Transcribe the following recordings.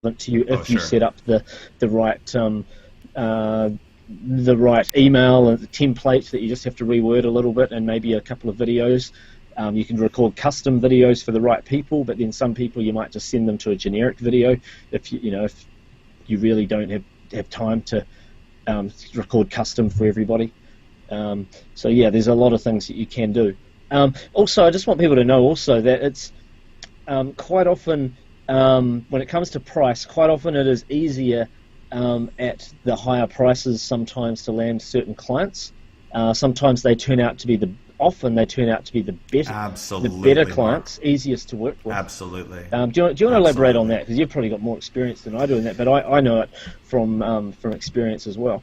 to you if you sure. set up the right the right email and the template that you just have to reword a little bit, and maybe a couple of videos. You can record custom videos for the right people, but then some people you might just send them to a generic video if if you really don't have time to record custom for everybody. So yeah, there's a lot of things that you can do. Also, I just want people to know also that it's quite often, when it comes to price, quite often it is easier at the higher prices sometimes to land certain clients. Sometimes they turn out to be the better, Absolutely, the better clients, Mark. Easiest to work with. Absolutely. Do you want to elaborate on that? Because you've probably got more experience than I do in that, but I know it from experience as well.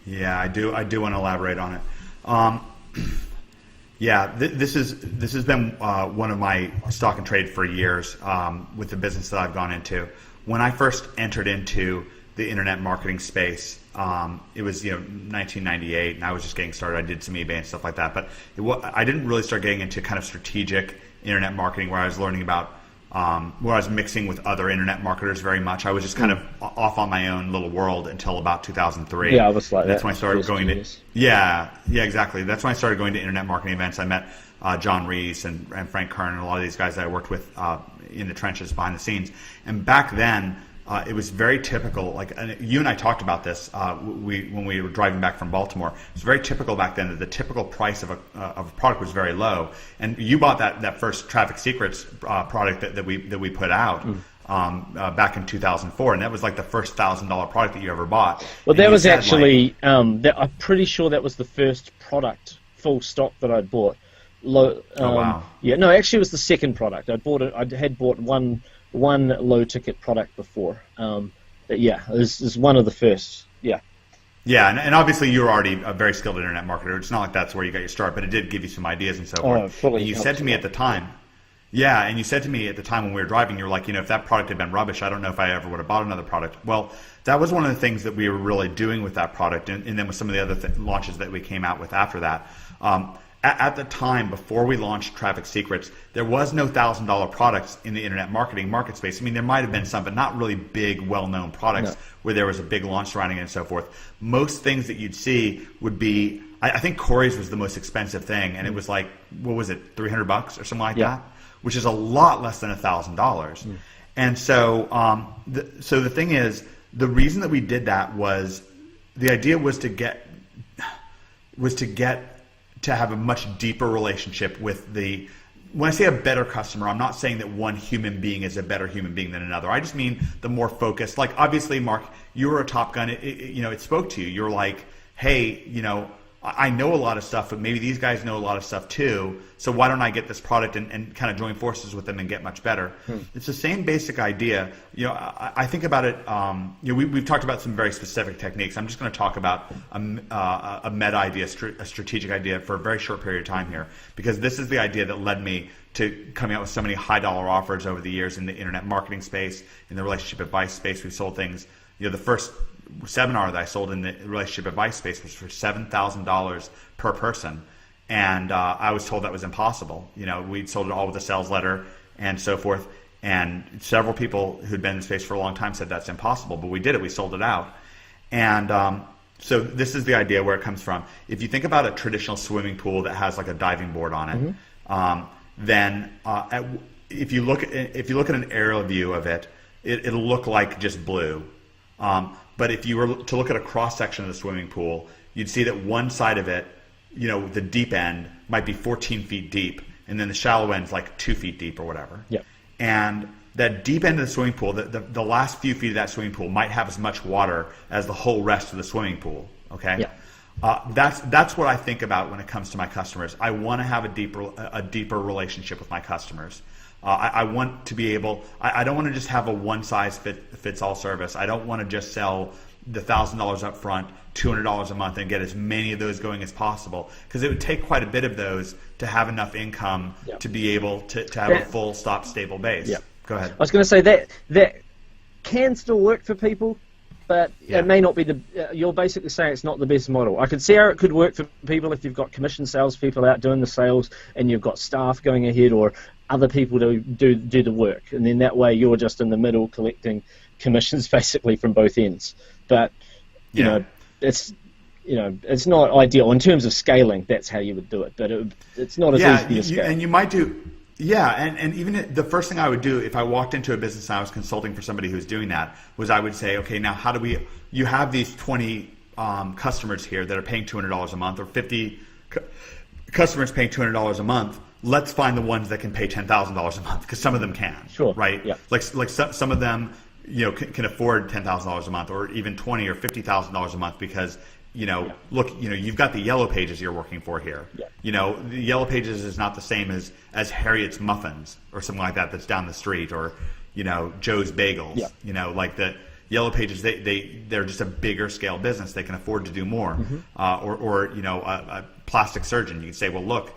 Yeah, I do want to elaborate on it. Yeah, this has been one of my stock and trade for years with the business that I've gone into. When I first entered into the internet marketing space, it was 1998, and I was just getting started. I did some eBay and stuff like that, but I didn't really start getting into kind of strategic internet marketing where I was learning about where I was mixing with other internet marketers very much. I was just kind of off on my own little world until about 2003. Yeah, I was like that. That's when I started going to yeah, exactly. That's when I started going to internet marketing events. I met John Reese and Frank Kern and a lot of these guys that I worked with in the trenches behind the scenes. And back then, it was very typical. Like you and I talked about this when we were driving back from Baltimore. It was very typical back then that the typical price of a product was very low. And you bought that first Traffic Secrets product that we put out back in 2004, and that was like the first $1,000 product that you ever bought. Well, and that was actually I'm pretty sure that was the first product full stock that I'd bought. Oh wow! Yeah, no, actually, it was the second product. I had bought one low ticket product before, but yeah, it was one of the first. Yeah, and obviously you were already a very skilled internet marketer. It's not like that's where you got your start, but it did give you some ideas and so forth. Fully. And you said to me at the time, when we were driving, you were like, if that product had been rubbish, I don't know if I ever would have bought another product. Well, that was one of the things that we were really doing with that product, and then with some of the other launches that we came out with after that. At the time, before we launched Traffic Secrets, there was no $1,000 products in the internet marketing market space. I mean, there might have been some, but not really big, well-known products where there was a big launch surrounding it and so forth. Most things that you'd see would be, I think Corey's was the most expensive thing, and it was like, what was it, $300 or something like that, which is a lot less than $1,000. And so, so the thing is, the reason that we did that was, the idea was to have a much deeper relationship with the, when I say a better customer, I'm not saying that one human being is a better human being than another. I just mean the more focused. Like, obviously, Mark, you were a Top Gun. It spoke to you. You're like, hey, I know a lot of stuff, but maybe these guys know a lot of stuff too. So why don't I get this product and kind of join forces with them and get much better? It's the same basic idea. I think about it. We've talked about some very specific techniques. I'm just going to talk about a meta idea, a strategic idea for a very short period of time here, because this is the idea that led me to coming out with so many high dollar offers over the years in the internet marketing space, in the relationship advice space. We've sold things. The first seminar that I sold in the relationship advice space was for $7,000 per person, and I was told that was impossible. We'd sold it all with a sales letter and so forth, and several people who'd been in the space for a long time said that's impossible, but we did it. We sold it out. And so this is the idea where it comes from. If you think about a traditional swimming pool that has like a diving board on it, then if you look at an aerial view of it, it'll look like just blue. But if you were to look at a cross-section of the swimming pool, you'd see that one side of it, the deep end might be 14 feet deep, and then the shallow end's like 2 feet deep or whatever. Yep. And that deep end of the swimming pool, the last few feet of that swimming pool might have as much water as the whole rest of the swimming pool. Okay. Yeah. That's what I think about when it comes to my customers. I want to have a deeper relationship with my customers. I want to be able. I don't want to just have a one-size-fits-all service. I don't want to just sell the $1,000 up front, $200 a month, and get as many of those going as possible, because it would take quite a bit of those to have enough income to be able to have a full stop stable base. Go ahead. I was going to say that can still work for people, but it may not be the. You're basically saying it's not the best model. I could see how it could work for people if you've got commission salespeople out doing the sales and you've got staff going ahead or other people to do the work, and then that way you're just in the middle collecting commissions basically from both ends. But you know, it's not ideal in terms of scaling. That's how you would do it, but it's not as easy to scale. And you might do. Yeah, and even the first thing I would do if I walked into a business and I was consulting for somebody who's doing that was I would say, okay, now how do you have these 20 customers here that are paying $200 a month, or 50 customers paying $200 a month. Let's find the ones that can pay $10,000 a month, because some of them can. Sure. Right. Yeah. Like some of them, can afford $10,000 a month, or even $20,000 or $50,000 a month, because look, you've got the Yellow Pages you're working for here. Yeah. The Yellow Pages is not the same as Harriet's Muffins or something like that that's down the street, or Joe's Bagels. Yeah. Like the Yellow Pages, they're just a bigger scale business. They can afford to do more. Or a plastic surgeon, you can say, well, look,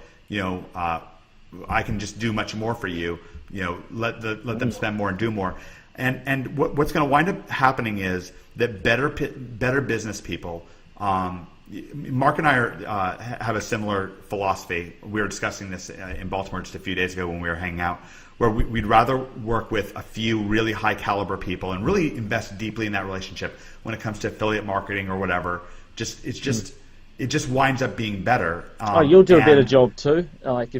I can just do much more for you. Let them spend more and do more. And what's going to wind up happening is that better business people. Mark and I have a similar philosophy. We were discussing this in Baltimore just a few days ago when we were hanging out, where we'd rather work with a few really high caliber people and really invest deeply in that relationship when it comes to affiliate marketing or whatever. It just winds up being better. You'll do a better job too. Like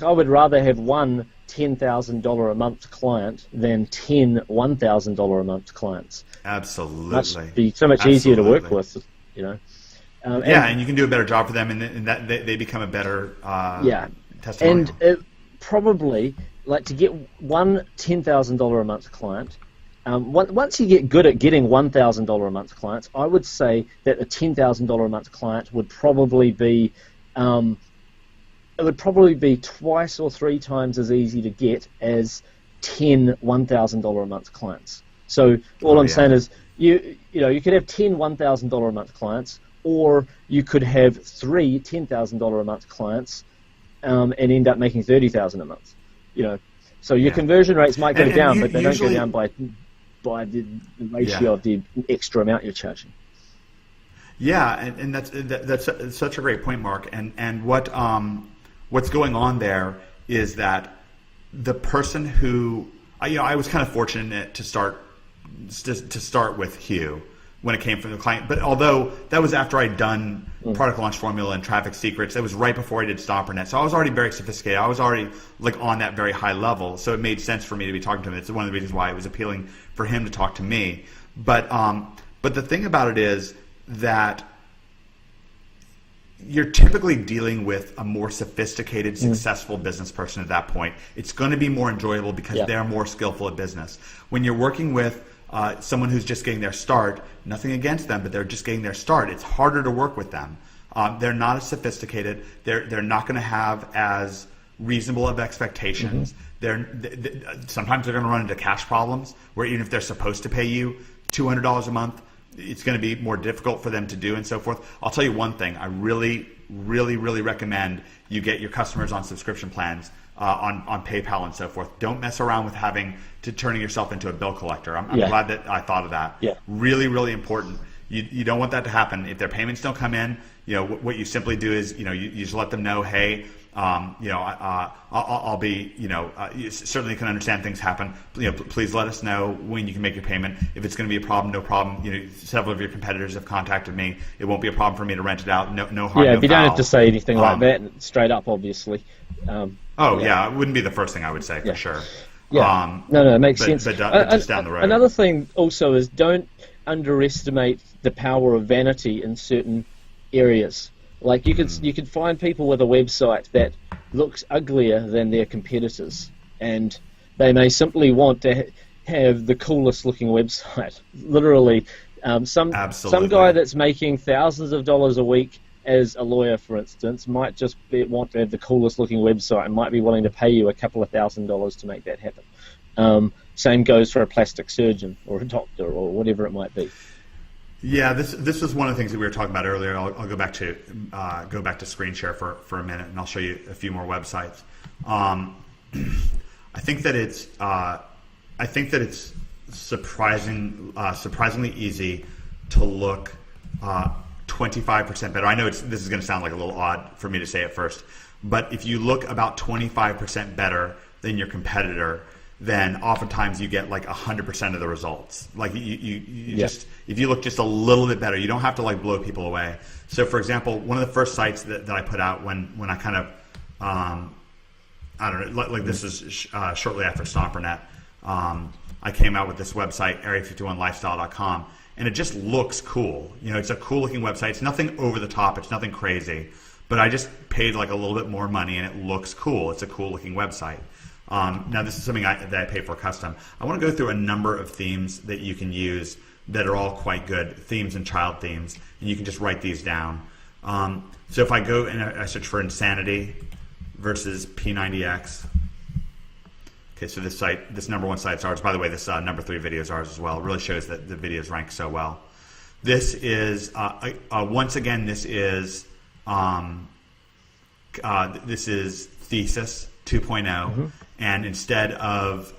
I would rather have one $10,000 a month client than 10 $1,000 a month clients. Absolutely. Be so much easier to work with, and you can do a better job for them, and that they become a better testimonial. And probably, like, to get one $10,000 a month client, once you get good at getting $1,000 a month clients, I would say that a $10,000 a month client would probably be twice or three times as easy to get as 10 $1,000 a month clients. So all I'm saying is you could have 10 $1,000 a month clients, or you could have three $10,000 a month clients and end up making $30,000 a month. So your conversion rates might go down, but they don't go down by the ratio of the extra amount you're charging. Yeah, and that's such a great point, Mark. And what's going on there is that the person who I was kind of fortunate to start with Hugh when it came from the client, but although that was after I'd done product launch formula and traffic secrets, that was right before I did StomperNet, so I was already very sophisticated. I was already like on that very high level, so it made sense for me to be talking to him. It's one of the reasons why it was appealing for him to talk to me. But the thing about it is that you're typically dealing with a more sophisticated, successful business person at that point. It's going to be more enjoyable because they're more skillful at business. When you're working with someone who's just getting their start, nothing against them, but they're just getting their start, it's harder to work with them. They're not as sophisticated. They're not going to have as reasonable of expectations. Sometimes they're going to run into cash problems where even if they're supposed to pay you $200 a month, it's going to be more difficult for them to do and so forth. I'll tell you one thing. I really, really, really recommend you get your customers on subscription plans on PayPal and so forth. Don't mess around with turning yourself into a bill collector. I'm glad that I thought of that. Yeah. Really, really important. You don't want that to happen. If their payments don't come in, what you simply do is, you just let them know, hey, I'll be, you certainly can understand things happen. Please let us know when you can make your payment. If it's going to be a problem, no problem. Several of your competitors have contacted me. It won't be a problem for me to rent it out. No harm. Yeah, no you foul. don't have to say anything like that straight up, obviously. It wouldn't be the first thing I would say for sure. Yeah. No, it makes sense. But just down the road. Another thing also is don't underestimate the power of vanity in certain areas. Like you could find people with a website that looks uglier than their competitors, and they may simply want to have the coolest looking website. Literally, some guy that's making thousands of dollars a week as a lawyer, for instance, might just want to have the coolest looking website and might be willing to pay you a couple of $1,000s to make that happen. Same goes for a plastic surgeon or a doctor or whatever it might be. Yeah, this was one of the things that we were talking about earlier. I'll go back to screen share for a minute, and I'll show you a few more websites. I think that it's surprisingly easy to look 25% better. I know this is going to sound like a little odd for me to say at first, but if you look about 25% better than your competitor, then oftentimes you get like 100% of the results. Like you just, if you look just a little bit better, you don't have to like blow people away. So for example, one of the first sites that I put out when I kind of, I don't know, like this is shortly after StomperNet, I came out with this website, area51lifestyle.com, and it just looks cool. You know, it's a cool looking website. It's nothing over the top. It's nothing crazy, but I just paid like a little bit more money and it looks cool. It's a cool looking website. Now this is something that I pay for custom. I want to go through a number of themes that you can use that are all quite good, themes and child themes, and you can just write these down. So if I go and I search for Insanity versus P90X, okay, so this site, this number one site is ours. By the way, this number 3 video is ours as well. It really shows that the videos rank so well. This is, once again, this is Thesis 2.0, and instead of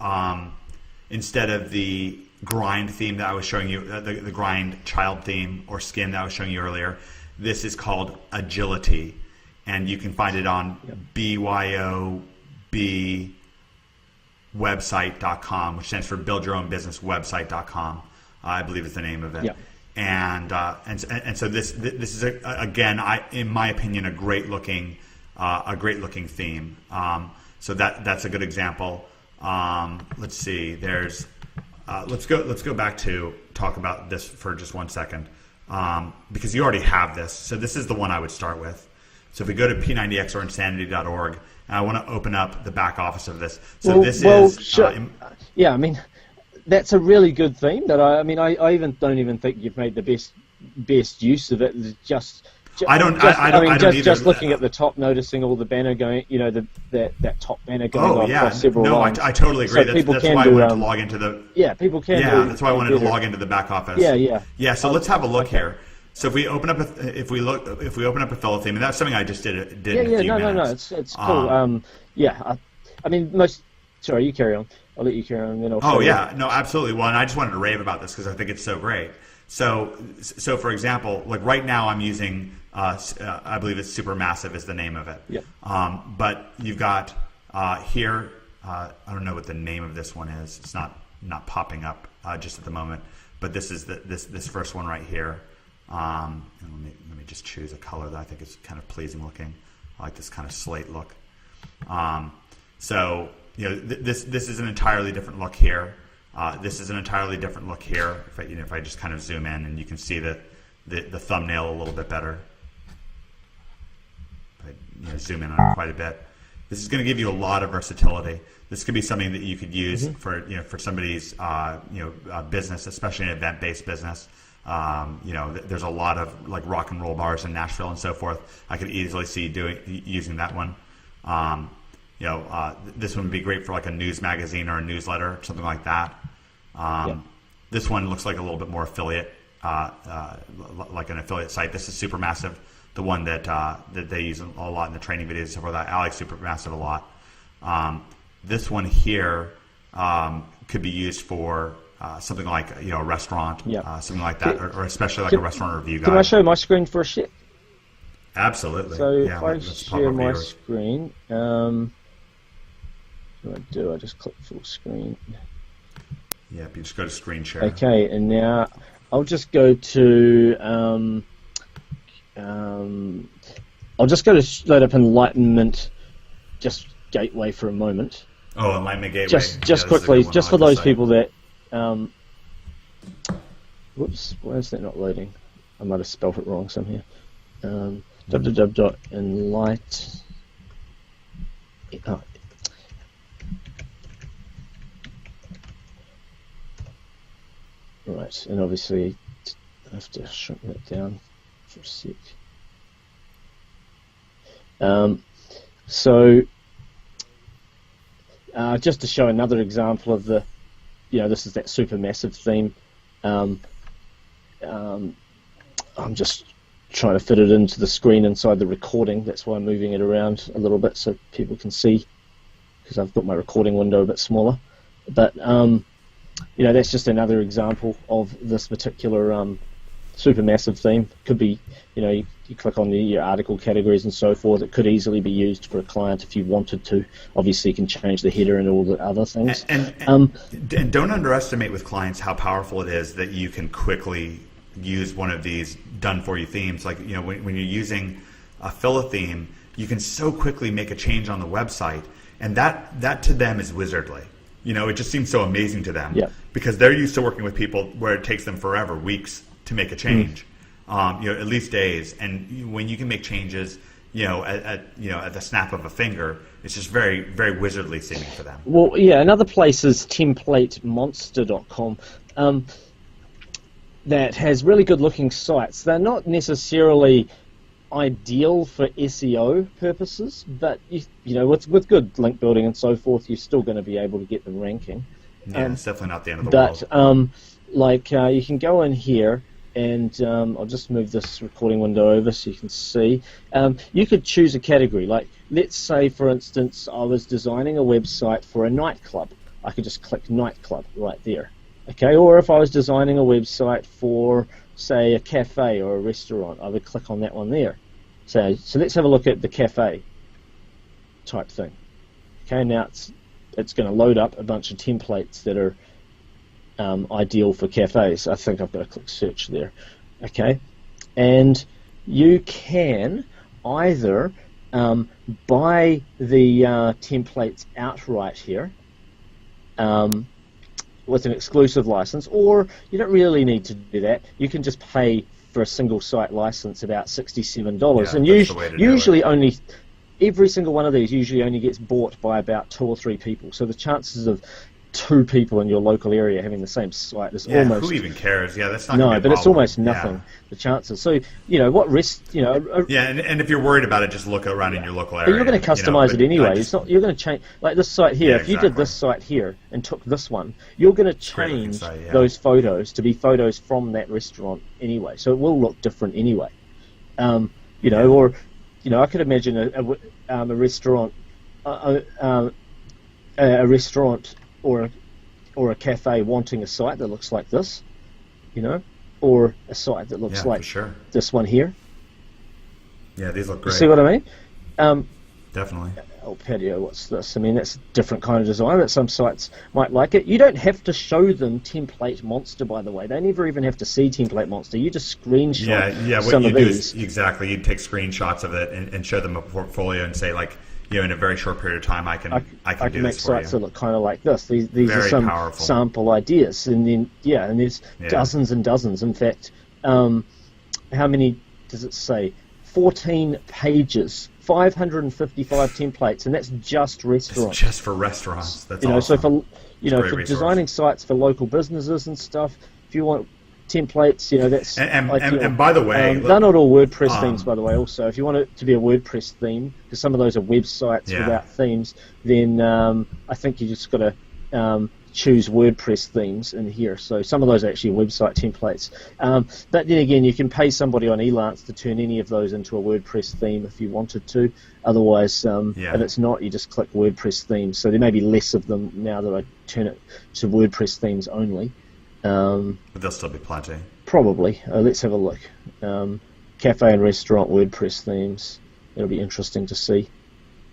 the grind theme that I was showing you, the grind child theme or skin that I was showing you earlier, this is called Agility, and you can find it on BYOBwebsite.com, which stands for Build Your Own Business Website.com. I believe is the name of it. Yeah. And so this is again, in my opinion, a great looking theme. So that's a good example. Let's see. There's let's go back to talk about this for just 1 second, because you already have this. So this is the one I would start with. So if we go to P90X or insanity.org, and I want to open up the back office of this. So sure. Yeah, I mean, that's a really good theme. That I don't even think you've made the best use of it. Just looking at the top, noticing all the banner going, you know, that top banner going across several lines. I totally agree. So that's why I wanted to log into the. Yeah, people can. Yeah, that's why I wanted to log into the back office. Yeah. So let's have a look here. So if we open up a fellow theme, and that's something I just did in a few minutes. No, it's cool. I mean, sorry, you carry on. I'll let you carry on. Then I'll no, absolutely. Well, and I just wanted to rave about this because I think it's so great. So for example, like right now I'm using, I believe it's Supermassive is the name of it. Yeah. But you've got here, I don't know what the name of this one is. It's not popping up just at the moment. But this is this first one right here. And let me just choose a color that I think is kind of pleasing looking. I like this kind of slate look. So you know, this is an entirely different look here. This is an entirely different look here. If I just kind of zoom in, and you can see the thumbnail a little bit better. If I zoom in on it quite a bit. This is going to give you a lot of versatility. This could be something that you could use for somebody's business, especially an event-based business. There's a lot of like rock and roll bars in Nashville and so forth. I could easily see using that one. This one would be great for like a news magazine or a newsletter, something like that. This one looks like a little bit more affiliate, like an affiliate site. This is Supermassive, the one that they use a lot in the training videos and stuff like that. I like Supermassive a lot. This one here could be used for something like a restaurant, something like that, or especially like a restaurant review guide. Can I show my screen for a sec? Absolutely. So if I share my screen, what do I just click full screen? Yeah, you just go to screen share. Okay, and now I'll just go to I'll just go to load up Enlightenment, just Gateway for a moment. Oh, Enlightenment Gateway. Just quickly, just for those people that. Whoops, why is that not loading? I might have spelled it wrong somewhere. www.enlight. Right, and obviously I have to shrink that down for a sec. Just to show another example of the, this is that Supermassive theme. I'm just trying to fit it into the screen inside the recording. That's why I'm moving it around a little bit so people can see, because I've got my recording window a bit smaller. But that's just another example of this particular super massive theme. Could be, you click on your article categories and so forth. It could easily be used for a client if you wanted to. Obviously, you can change the header and all the other things. And don't underestimate with clients how powerful it is that you can quickly use one of these done-for-you themes. Like, when you're using a fill theme, you can so quickly make a change on the website, and that to them is wizardly. It just seems so amazing to them, because they're used to working with people where it takes them forever, weeks to make a change, at least days. And when you can make changes, at the snap of a finger, it's just very, very wizardly seeming for them. Well, yeah. Another place is templatemonster.com. That has really good-looking sites. They're not necessarily ideal for SEO purposes, but with good link building and so forth, you're still going to be able to get them ranking. Yeah, it's definitely not the end of the world. But you can go in here, and I'll just move this recording window over so you can see. You could choose a category. Like, let's say, for instance, I was designing a website for a nightclub. I could just click nightclub right there. Okay, or if I was designing a website for, say, a cafe or a restaurant, I would click on that one there. So let's have a look at the cafe type thing. Okay, now it's going to load up a bunch of templates that are ideal for cafes. I think I've got to click search there. Okay, and you can either buy the templates outright here, with an exclusive license, or you don't really need to do that. You can just pay for a single site license about $67, and usually only every single one of these usually only gets bought by about 2 or 3 people. So the chances of 2 people in your local area having the same site is almost... who even cares? Yeah, that's not no, gonna be a but it's problem. almost nothing. Yeah. The chances. So what risk? And if you're worried about it, just look around in your local area. But you're going to customize it anyway. It's not. You're going to change like this site here. Yeah, if you did this site here and took this one, you're going to change those photos to be photos from that restaurant anyway. So it will look different anyway. Or I could imagine a restaurant, a restaurant or a cafe wanting a site that looks like this, or a site that looks like this one here. Yeah, these look great. You see what I mean? Definitely. Oh, patio, what's this? I mean, that's a different kind of design, but some sites might like it. You don't have to show them Template Monster, by the way. They never even have to see Template Monster. You just screenshot some of these. Exactly. You take screenshots of it and show them a portfolio and say, like, in a very short period of time, I can do make this for sites you. that look kind of like this. These are some powerful sample ideas, and then and there's dozens and dozens. In fact, how many does it say? 14 pages, 555 templates, and that's just restaurants. It's just for restaurants. That's awesome. So for designing sites for local businesses and stuff, if you want templates, that's and by the way, they're not all WordPress themes, by the way. Also, if you want it to be a WordPress theme, because some of those are websites without themes, then I think you just got to choose WordPress themes in here. So some of those are actually website templates. But then again, you can pay somebody on Elance to turn any of those into a WordPress theme if you wanted to. Otherwise, if it's not, you just click WordPress themes. So there may be less of them now that I turn it to WordPress themes only. But there'll still be plenty. Probably. Let's have a look. Cafe and restaurant WordPress themes. It'll be interesting to see.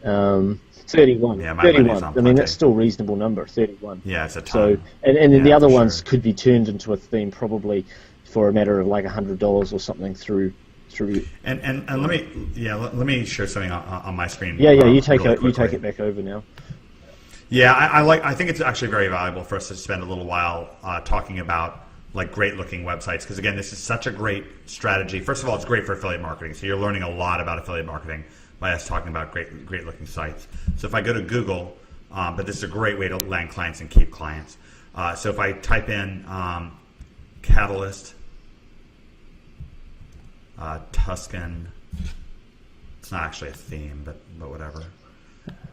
31. Yeah, 31. I mean, that's still a reasonable number. 31. Yeah, it's a ton. So, and then the other ones could be turned into a theme probably for a matter of like $100 or something through. And let me share something on my screen. Yeah. You take it back over now. Yeah, I think it's actually very valuable for us to spend a little while talking about like great looking websites, because again, this is such a great strategy. First of all, it's great for affiliate marketing, so you're learning a lot about affiliate marketing by us talking about great looking sites. So if I go to Google, but this is a great way to land clients and keep clients. So if I type in Catalyst Tuscan, it's not actually a theme, but whatever.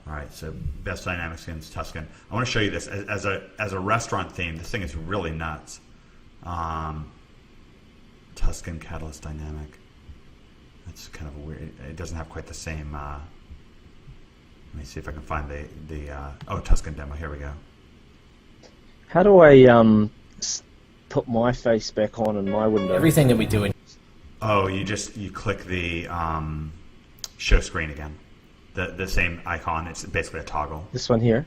All right, so best dynamic themes Tuscan. I want to show you this as a restaurant theme. This thing is really nuts. Tuscan Catalyst Dynamic. That's kind of weird. It doesn't have quite the same. Let me see if I can find the Tuscan demo. Here we go. How do I put my face back on in my window? Everything that we do in... Oh, you click the show screen again. The same icon. It's basically a toggle. This one here?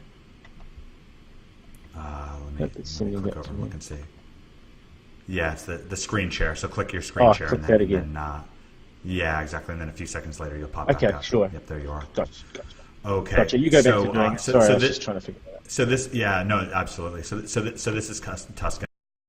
Let me click over and look and see. Yeah, it's the screen share. So click your screen share. Click that again. And then, yeah, exactly. And then a few seconds later, you'll pop back up. Okay, sure. Yep, there you are. Gotcha. Okay. Gotcha. You go back to doing it. Sorry, I was just trying to figure that out. So this, yeah, no, absolutely. So this is Tuscan.